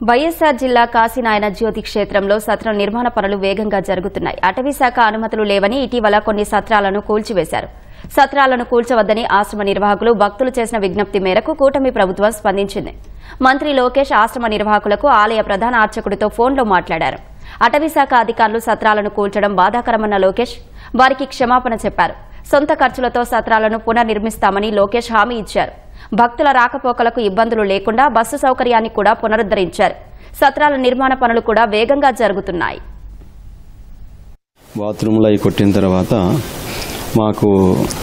వైఎస్ఆర్ జిల్లా కాశీనాయన జ్యోతి క్షేత్రంలో సత్రం నిర్మాణ పనులు వేగంగా జరుగుతున్నాయి. అటవీశాఖ అనుమతులు లేవని ఇటీవల కొన్ని సత్రాలను కూల్చివేశారు. సత్రాలను కూల్చవద్దని ఆశ్రమ నిర్వాహకులు భక్తులు చేసిన విజ్ఞప్తి మేరకు కూటమి ప్రభుత్వం స్పందించింది. మంత్రి లోకేష్ ఆశ్రమ నిర్వాహకులకు ఆలయ ప్రధాన అర్చకుడితో ఫోన్లో మాట్లాడారు. అటవీశాఖ అధికారులు సత్రాలను కూల్చడం బాధాకరమన్న లోకేష్ వారికి క్షమాపణ చెప్పారు. సొంత ఖర్చులతో సత్రాలను పునర్నిర్మిస్తామని లోకేష్ హామీ ఇచ్చారు. భక్తుల రాకపోకలకు ఇబ్బందులు లేకుండా బస్సు సౌకర్యాన్ని కూడా పునరుద్దరించారు. సత్రాల నిర్మాణ పనులు కూడా వేగంగా జరుగుతున్నాయి. బాత్రూంలో కొట్టిన తర్వాత మాకు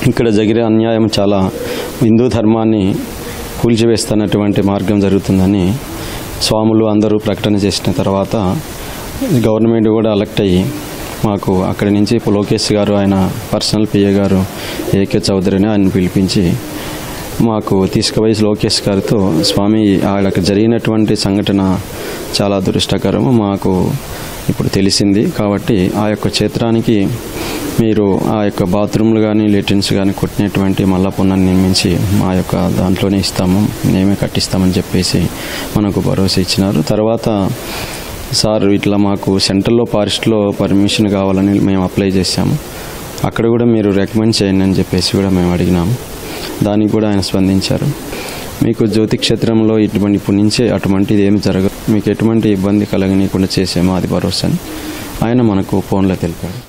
ఇక్కడ జరిగే అన్యాయం చాలా హిందూ ధర్మాన్ని కూల్చివేస్తున్నటువంటి మార్గం జరుగుతుందని స్వాములు అందరూ ప్రకటన చేసిన తర్వాత గవర్నమెంట్ కూడా అలర్ట్ అయ్యి మాకు అక్కడి నుంచి లోకేష్ గారు ఆయన పర్సనల్ పిఏ గారు ఏకే చౌదరిని ఆయన పిలిపించి మాకు తీసుకుపోయి లోకేష్ గారితో స్వామి ఆడకు జరిగినటువంటి సంఘటన చాలా దురదృష్టకరము మాకు ఇప్పుడు తెలిసింది కాబట్టి ఆ యొక్క క్షేత్రానికి మీరు ఆ యొక్క బాత్రూమ్లు కానీ లెట్రిన్స్ కానీ కొట్టినటువంటి మళ్ళా పునర్నిర్మించి మా యొక్క దాంట్లోనే ఇస్తాము మేమే కట్టిస్తామని చెప్పేసి మనకు భరోసా ఇచ్చినారు. తర్వాత సార్ ఇట్లా మాకు సెంట్రల్లో ఫారెస్ట్లో పర్మిషన్ కావాలని మేము అప్లై చేశాము. అక్కడ కూడా మీరు రికమెండ్ చేయండి అని చెప్పేసి కూడా మేము అడిగినాము. దానికి కూడా ఆయన స్పందించారు. మీకు జ్యోతి క్షేత్రంలో ఇప్పుడు నుంచే అటువంటిది ఏమి జరగదు, మీకు ఎటువంటి ఇబ్బంది కలగనీయకుండా చేసామో అది భరోసా అని ఆయన మనకు ఫోన్లో తెలిపాడు.